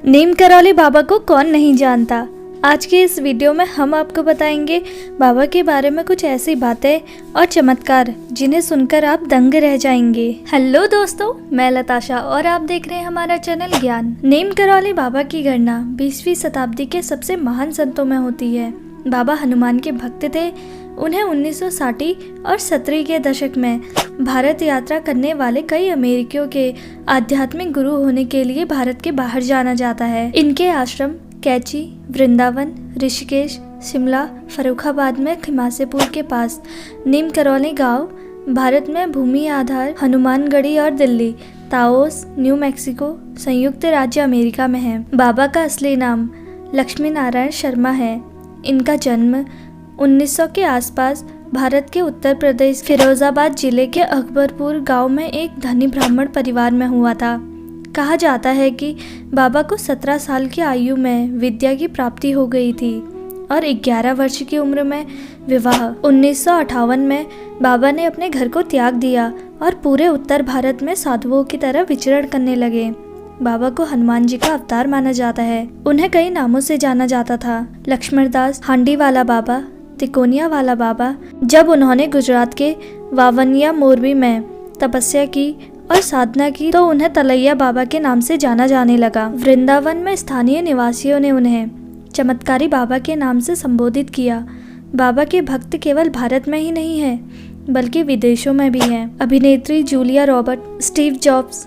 नीम करौली बाबा को कौन नहीं जानता। आज के इस वीडियो में हम आपको बताएंगे बाबा के बारे में कुछ ऐसी बातें और चमत्कार जिन्हें सुनकर आप दंग रह जाएंगे। हेलो दोस्तों, मैं लताशा और आप देख रहे हैं हमारा चैनल ज्ञान। नीम करौली बाबा की गणना 20वीं शताब्दी के सबसे महान संतों में होती है। बाबा हनुमान के भक्त थे। उन्हें 1960 और 70 के दशक में भारत यात्रा करने वाले कई अमेरिकियों के आध्यात्मिक गुरु होने के लिए भारत के बाहर जाना जाता है। इनके आश्रम कैची, वृंदावन, ऋषिकेश, शिमला, फर्रुखाबाद में खिमासेपुर के पास, नीम करौली गांव भारत में भूमि आधार, हनुमानगढ़ी और दिल्ली, ताओस, न्यू मैक्सिको, संयुक्त राज्य अमेरिका में है। बाबा का असली नाम लक्ष्मी नारायण शर्मा है। इनका जन्म 1900 के आसपास भारत के उत्तर प्रदेश फिरोजाबाद जिले के अकबरपुर गांव में एक धनी ब्राह्मण परिवार में हुआ था। कहा जाता है कि बाबा को 17 साल की आयु में विद्या की प्राप्ति हो गई थी और 11 वर्ष की उम्र में विवाह। 1958 में बाबा ने अपने घर को त्याग दिया और पूरे उत्तर भारत में साधुओं की तरह विचरण करने लगे। बाबा को हनुमान जी का अवतार माना जाता है। उन्हें कई नामों से जाना जाता था। लक्ष्मणदास, हांडी वाला बाबा, तिकोनिया वाला बाबा। जब उन्होंने गुजरात के वावनिया मोरबी में तपस्या की और साधना की तो उन्हें तलैया बाबा के नाम से जाना जाने लगा। वृंदावन में स्थानीय निवासियों ने उन्हें चमत्कारी बाबा के नाम से संबोधित किया। बाबा के भक्त केवल भारत में ही नहीं है बल्कि विदेशों में भी हैं। अभिनेत्री जूलिया रॉबर्ट, स्टीव जॉब्स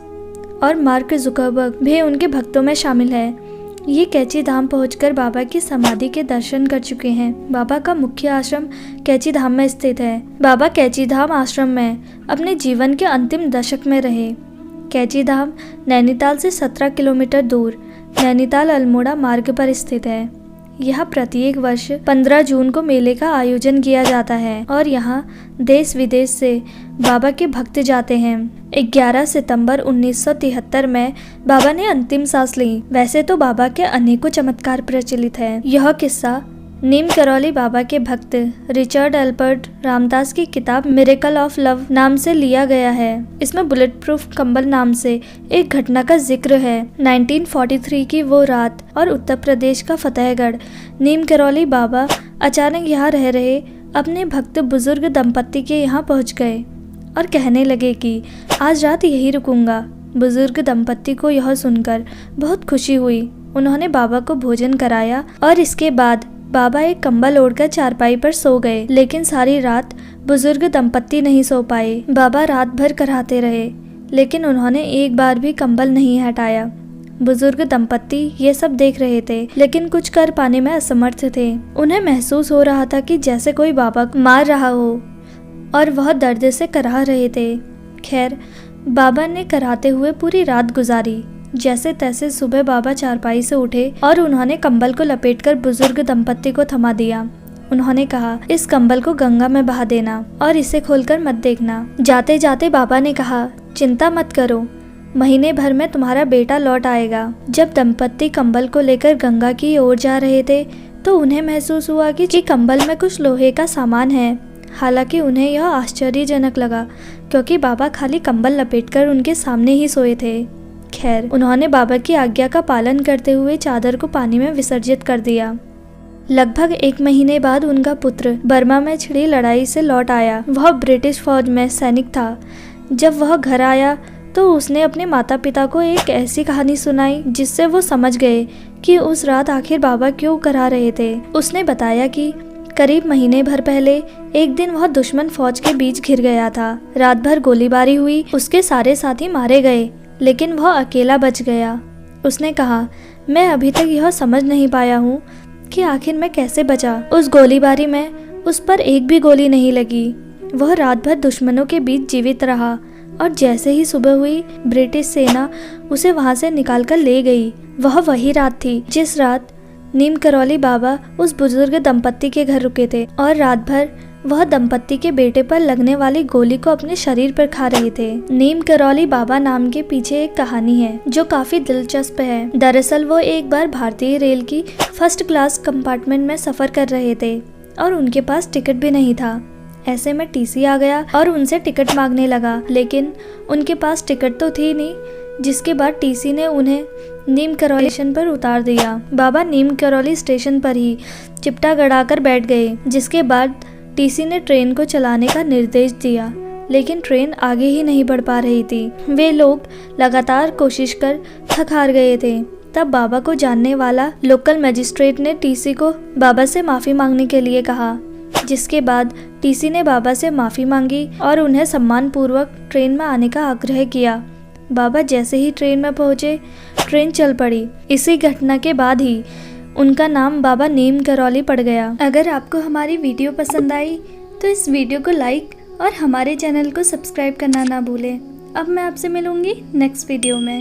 और मार्क जुकरबर्ग भी उनके भक्तों में शामिल है। ये कैची धाम पहुंचकर बाबा की समाधि के दर्शन कर चुके हैं। बाबा का मुख्य आश्रम कैची धाम में स्थित है। बाबा कैची धाम आश्रम में अपने जीवन के अंतिम दशक में रहे। कैची धाम नैनीताल से 17 किलोमीटर दूर नैनीताल अल्मोड़ा मार्ग पर स्थित है। यहाँ प्रत्येक वर्ष 15 जून को मेले का आयोजन किया जाता है और यहाँ देश विदेश से बाबा के भक्त जाते हैं। 11 सितंबर 1973 में बाबा ने अंतिम सांस ली। वैसे तो बाबा के अनेकों चमत्कार प्रचलित हैं। यह किस्सा नीम करौली बाबा के भक्त रिचर्ड एल्बर्ट रामदास की किताब मिरेकल ऑफ लव नाम से लिया गया है। इसमें बुलेट प्रूफ कंबल नाम से एक घटना का जिक्र है। 1943 की वो रात और उत्तर प्रदेश का फतेहगढ़। नीम करौली बाबा अचानक यहाँ रह रहे अपने भक्त बुजुर्ग दंपत्ति के यहाँ पहुँच गए और कहने लगे कि आज रात यही रुकूंगा। बुजुर्ग दंपत्ति को यह सुनकर बहुत खुशी हुई। उन्होंने बाबा को भोजन कराया और इसके बाद बाबा एक कंबल ओढ़कर चारपाई पर सो गए। लेकिन सारी रात बुजुर्ग दंपत्ति नहीं सो पाए। बाबा रात भर कराते रहे लेकिन उन्होंने एक बार भी कंबल नहीं हटाया। बुजुर्ग दंपत्ति ये सब देख रहे थे लेकिन कुछ कर पाने में असमर्थ थे। उन्हें महसूस हो रहा था कि जैसे कोई बाबा को मार रहा हो और वह दर्द से कराह रहे थे। खैर, बाबा ने कराते हुए पूरी रात गुजारी। जैसे तैसे सुबह बाबा चारपाई से उठे और उन्होंने कंबल को लपेटकर बुजुर्ग दंपत्ति को थमा दिया। उन्होंने कहा, इस कंबल को गंगा में बहा देना और इसे खोलकर मत देखना। जाते जाते बाबा ने कहा, चिंता मत करो, महीने भर में तुम्हारा बेटा लौट आएगा। जब दंपत्ति कंबल को लेकर गंगा की ओर जा रहे थे तो उन्हें महसूस हुआ कि कंबल में कुछ लोहे का सामान है। हालांकि उन्हें यह आश्चर्यजनक लगा क्योंकि बाबा खाली कंबल लपेटकर उनके सामने ही सोए थे। खैर, उन्होंने बाबा की आज्ञा का पालन करते हुए चादर को पानी में विसर्जित कर दिया। लगभग 1 महीने बाद उनका पुत्र बर्मा में छिड़ी लड़ाई से लौट आया। वह ब्रिटिश फौज में सैनिक था। जब वह घर आया तो उसने अपने माता पिता को एक ऐसी कहानी सुनाई जिससे वो समझ गए कि उस रात आखिर बाबा क्यों करा रहे थे। उसने बताया कि करीब महीने भर पहले एक दिन वह दुश्मन फौज के बीच घिर गया था। रात भर गोलीबारी हुई, उसके सारे साथी मारे गए लेकिन वह अकेला बच गया। उसने कहा, मैं अभी तक यह समझ नहीं पाया हूँ कि आखिर मैं कैसे बचा। उस गोलीबारी में उस पर एक भी गोली नहीं लगी। वह रात भर दुश्मनों के बीच जीवित रहा और जैसे ही सुबह हुई ब्रिटिश सेना उसे वहां से निकाल कर ले गई। वह वही रात थी जिस रात नीम करौली बाबा उस बुजुर्ग दंपत्ति के घर रुके थे और रात भर वह दंपत्ति के बेटे पर लगने वाली गोली को अपने शरीर पर खा रहे थे। नीम करौली बाबा नाम के पीछे एक कहानी है जो काफी दिलचस्प है। दरअसल वो एक बार भारतीय रेल की फर्स्ट क्लास कंपार्टमेंट में सफर कर रहे थे और उनके पास टिकट भी नहीं था। ऐसे में टीसी आ गया और उनसे टिकट मांगने लगा लेकिन उनके पास टिकट तो थी नहीं जिसके बाद टीसी ने उन्हें नीम करौली स्टेशन पर उतार दिया। बाबा नीम करौली स्टेशन पर ही चिपटा गड़ाकर बैठ गए, जिसके बाद टीसी ने ट्रेन को चलाने का निर्देश दिया, लेकिन ट्रेन आगे ही नहीं बढ़ पा रही थी। वे लोग लगातार कोशिश कर थक हार गए थे। तब बाबा को जानने वाला लोकल मजिस्ट्रेट ने टीसी को बाबा से माफ़ी मांगने के लिए कहा, जिसके बाद टीसी ने बाबा से माफ़ी मांगी और उन्हें सम्मानपूर्वक ट्रेन में आने का आग्रह किया। बाबा जैसे ही ट्रेन में पहुंचे, ट्रेन चल पड़ी। इसी घटना के बाद ही उनका नाम बाबा नीम करौली पड़ गया। अगर आपको हमारी वीडियो पसंद आई तो इस वीडियो को लाइक और हमारे चैनल को सब्सक्राइब करना ना भूलें। अब मैं आपसे मिलूंगी नेक्स्ट वीडियो में।